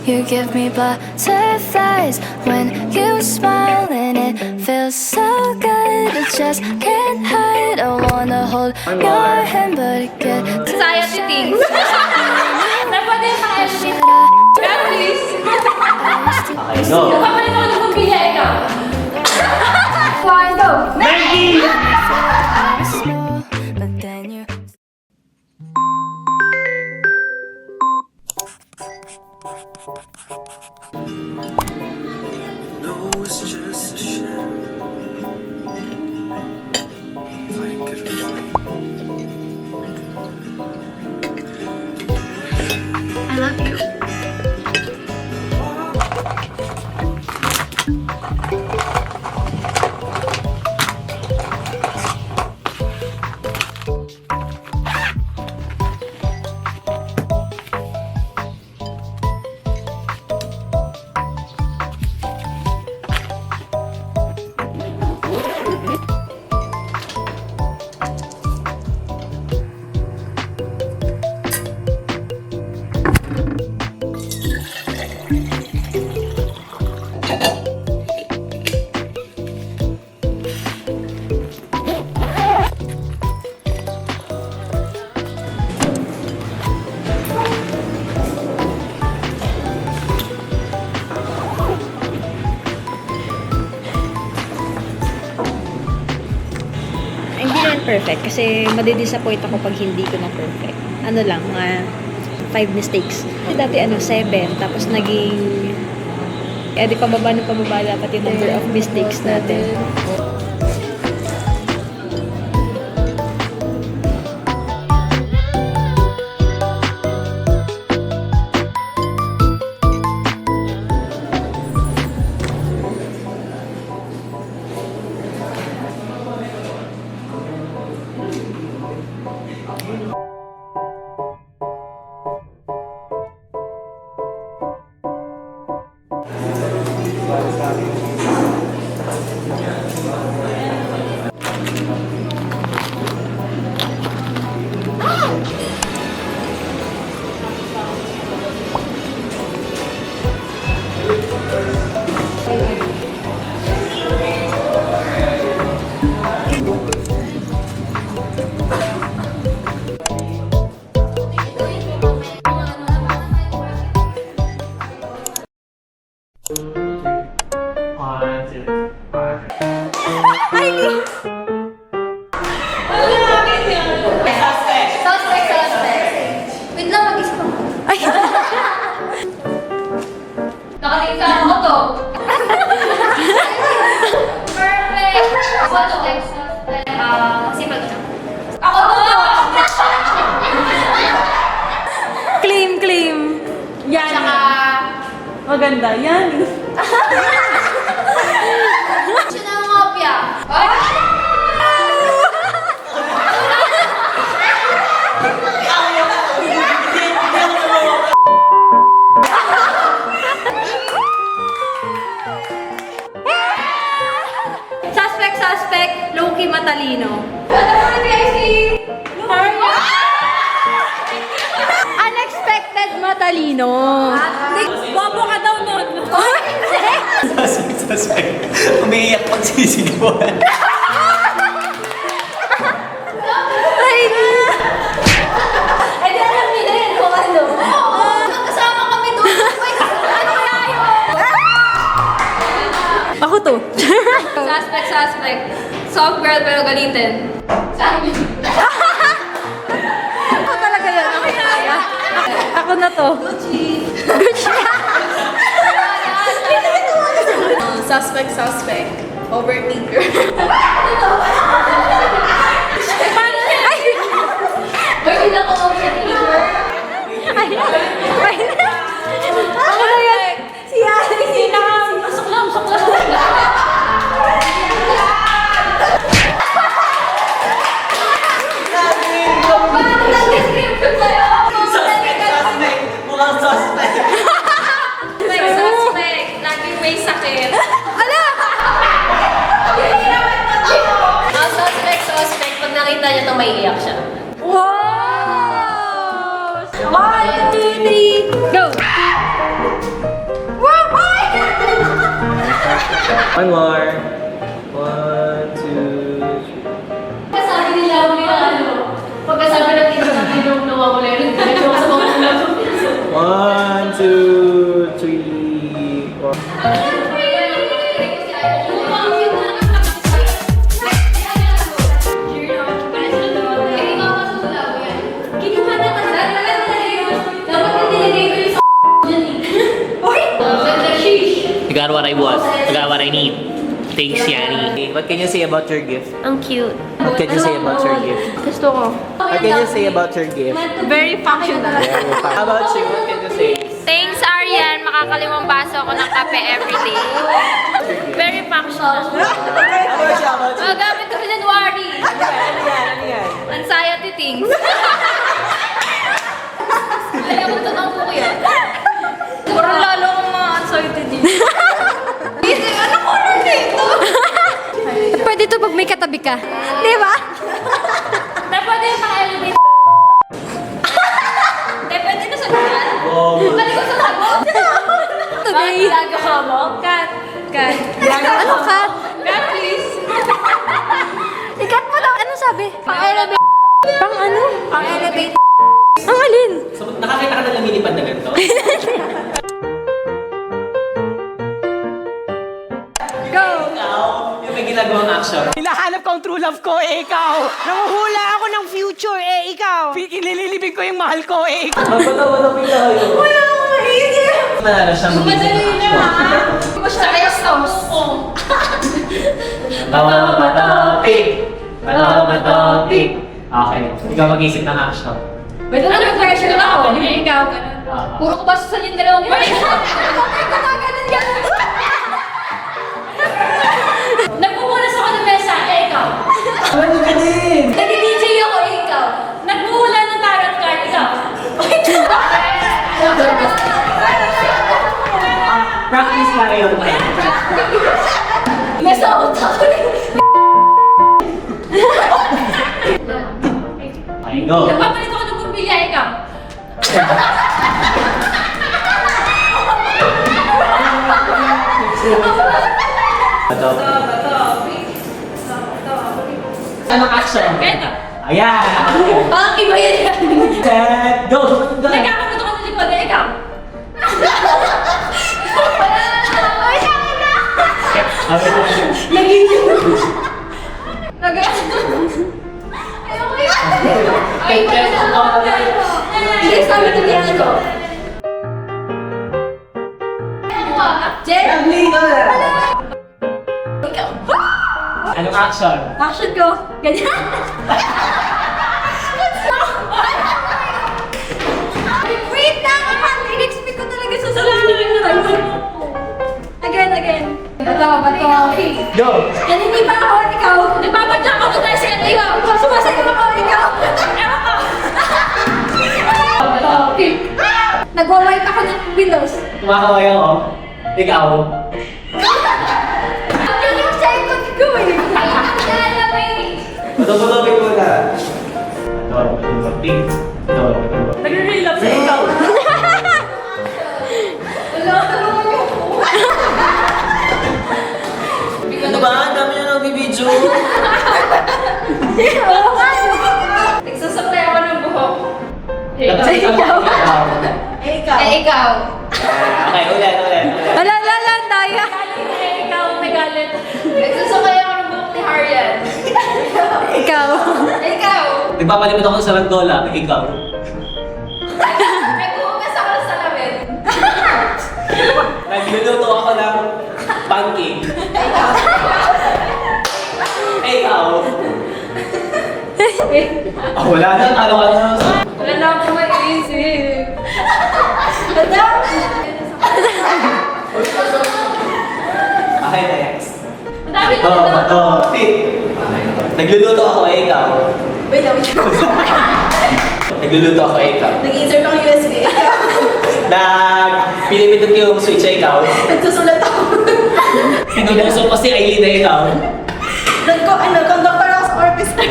You give me butterflies when you smile, and it feels so good. It just can't hide. I wanna hold your hand, but it gets Saya titing. Napwede pa Ashley. Please. Okay, go. Kapalito ko ng bumbilya ikaw. Flying go. Maggie! but then you No, it's just a shame. If I could I love you. Hindi rin perfect kasi madidisappoint ako pag hindi ko na perfect. Ano lang, mga 5 mistakes. Dati 7, tapos naging di pababa dapat yung number of mistakes natin. Suspect. Wait lang, mag-isip ako. Nakatingin sa ako to. Perfect. Suspect. Simple ko lang. Ako to! Claim! Yan! Tsaka... Maganda, yan! Siya na ang kopya. Ay! Suspect, low-key matalino. Ano mo na Unexpected matalino. Bobo ka daw nun. Suspect. Umiiyak pag sisigawan. Ay, di alam nila yun kung ano. Kasama kami doon. Ay, ano kaya yun? Ako to. Suspect. Soft girl pero galitin. Sabi. Ako talaga yan. Ako na to. Suspect. Overthinker. Ay, hindi ako overthinker. Ako na yan. Si Alex. Masok lang. Bakit nag-describe ko sa'yo? Mukhang suspect. Suspect. Laging may sakit. Suspect. Pag nakita niya ito, may iyak siya. Wow! 1, 2, 3, go! One more. 1, 2, 3. Pagkasabi nila mo yung ano, pagkasabi ng teacher natin yung nawawala yun, diretso ako sa mga ulam. 1, 2, 3, 4. Kinuha na kasi. Dapat yung nilagay ko yung sa dyan eh. Uy! I got what I want. I got what I need. Thanks, Yani. What can you say about your gift? Ang cute. What can you say about your gift? Gusto ko. What can you say about your gift? Very functional. How about you? What can you say? Thanks, Arian. Makakalimang baso ako ng kape everyday. Very functional. How about you? How about you? Magamit ko sa January. Ano yan? Anxiety things. Kaya ko ito ng buko yan. Siguro lalo akong mga anxiety din. Isip, ano ko rin dito? Pwede to pag may katabi ka. Di ba? Pwede yung pang-elevate. Pwede na sa lugar. Balik ko sa sagot. Today. Gago ka mo? Cut. Ano cut? Cut, please. I-cut mo daw. Ano sabi? Pang-elevate. Pang ano? Pang-elevate. Ang alin? So, nakakita ka na lumilipad na ganito? Go! Ikaw, yung may ginagawang action. Hinahanap ko ang true love ko, ikaw. Nanguhula ako ng future, ikaw. Nililibig ko yung mahal ko, ikaw. Magpatawa na pila kayo. Wala akong maisip. Manalo siyang Madali na ha. Basta kaya stars. Topic! Topic! Okay, ikaw mag-isip ng action. Pwede na nag-pressure na ako. Ikaw. Puro ko basasan yung dalawang yun. Gumaganon yan. Nagpupunas ako ng mesa, ikaw. Nag-DJ ako, ikaw. Nagbuhula ng tarot card, ikaw. Practice na kayo. Nasa utak ko rin. Okay, go. Nagpapalit ako ng bumbilya, ikaw. Anong action? Ganito. Ayan! Parang iba yan. Set, go! Nagkakapunta ko sa likod, ikaw. Ay, tama na. Naging yun. Ayoko yan. Ay, wala na ako. Hindi, sabi ko niya ako. Jen? Ikaw. Anong action? Action ko. Ganyan. Wait lang! In-expect ko talaga sa sarili ko. Again. Bato. Go! Hindi ba ako ikaw? Nagpapadyak ako tayo sa ikaw. Sumasagot ako ikaw. Ewan ko. Nag-wipe ako ng windows. Kumakaway ako. Ikaw. Ang yung second ko eh. Alam mo yun. Matutulogin mo na. Matutulogin. Nagre-relapse sa ikaw. Wala ka naman yung Ano ba? Ang dami nyo nagbibidyo. nagsasaklay ako ng buhok. Ikaw. Ikaw. Okay, ulit. Wala, daya. Ikaw ang nagalit. Nagsasaklay ako ng buhok ni Harian. Ikaw. Ikaw. Nagpapalimit ako sa Randola. Ikaw. Naghuhugas ako ng salamin. Nagluluto ako ng pancake. Ikaw. Wala na. Ano ka na? Wala na akong maisip. Wala. Okay, next. Madami na Bato. Nagluluto ako. Ikaw. Wait lang. Nagluluto ako. Ikaw. Nag-insert ako USB. Pinipindot ko yung switch. Ikaw. Nagsusulat ako. Pinubusok ko si Aileen na ikaw. Conductor ako sa orchestra.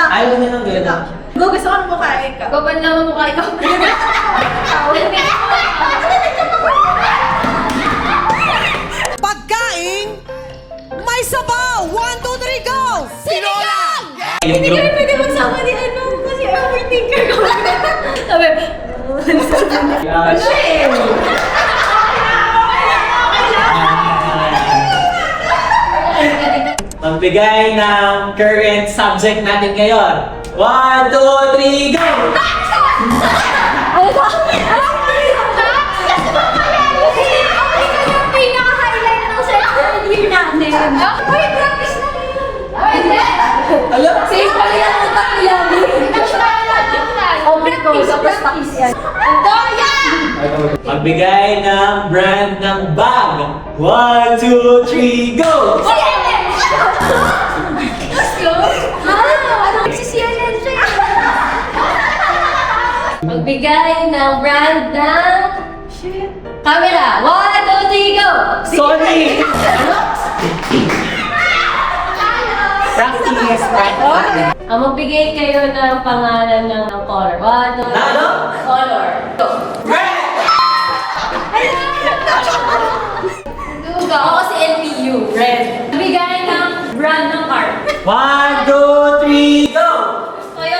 Ayaw niya ng gano'n. Go, gusto ko ng mukha ikaw. Gawin lang ang mukha ikaw. Pagkain, may sabaw! 1, 2, 3, go! Yung Hindi group. kami pwede magsama ni ano kasi overthinker ko. Sabi, Magbigay ng current subject natin ngayon. 1, 2, 3, go! ano ba? Yung pinaka-highlight ng second year natin. Uy, practice na yun. Hindi. Alam? Safe pa rin ang utang yan. Practice yan. Doya! Magbigay ng brand ng bag. 1, 2, 3, go! Magbigay ng brand ng camera. 1, 2, 3, go! Sony! Practice, practice. Magbigay kayo ng pangalan ng color. 1, 2, 3, Ano? color. Go! Ako si LPU, red. Magbigay ng brand ng car. 1, 2, 3, go! Kayo.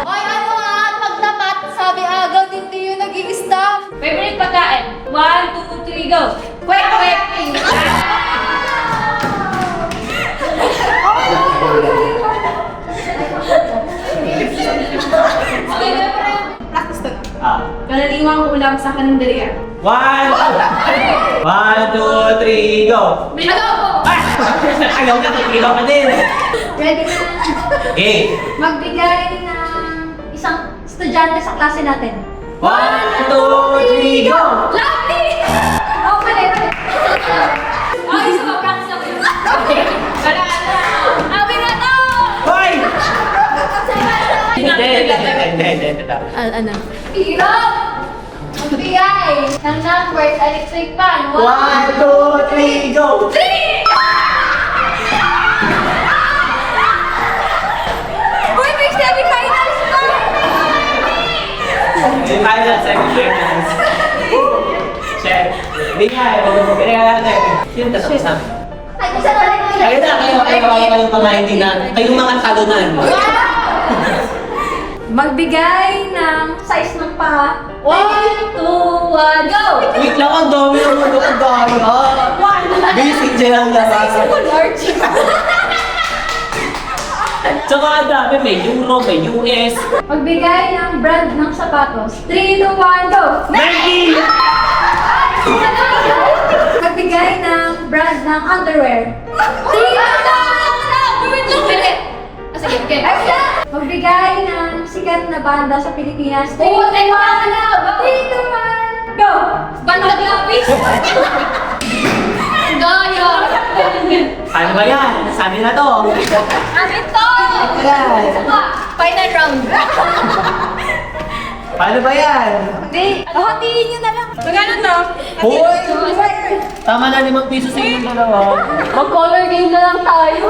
Hoy, ano nga, pagtapat, sabi agad, hindi yun nag-i-stop. Favorite pagkain? 1, 2, 3, go! Kwek, kwek! Practice to. Ah. Kalaliwang ulam sa kalendarya. 1, 2, 3, go! Adobo! Ah! Ayaw na, iba pa din. Ready na. Okay. Magbigay ng isang estudyante sa klase natin. 1, 2, 3, go! Lovely! Oh, pwede, pwede. Oh, isa pa, practice ako yun. Wala na. Awi na to! Hoy! Hindi. Ano? Hirap! Magbigay ng numbers, electric fan. 1, 2, 3, go! 3! Uy, may semi-finals pa! Final, semi-finals. Check. Hindi nga, kaya natin. Sino tapos na? Ay, isa na lang. Kayo mga hindi na. Kayo mga talunan. Magbigay ng size ng paa. 1, 2, 1, go! Wait lang, ang dami ng mundo. Ang dami. Basic dyan ang lakas. Large. Tsaka ang dami. May Euro, may US. Magbigay ng brand ng sapatos. 3, 2, 1, go! Nike! Magbigay ng brand ng underwear. 3, 2, 1, sige, okay. Magbigay ng sikat na banda sa Pilipinas. 3, 2, 1, go! Banda Glapis! Gaya! Ano ba yan? Sabi na to. Amin to! Final round. Paano ba yan? Hindi. Hatiin nyo na lang. Magkano to? Hoy! Tama na 5 piso sa inyong dalawa. Mag-color game na lang tayo.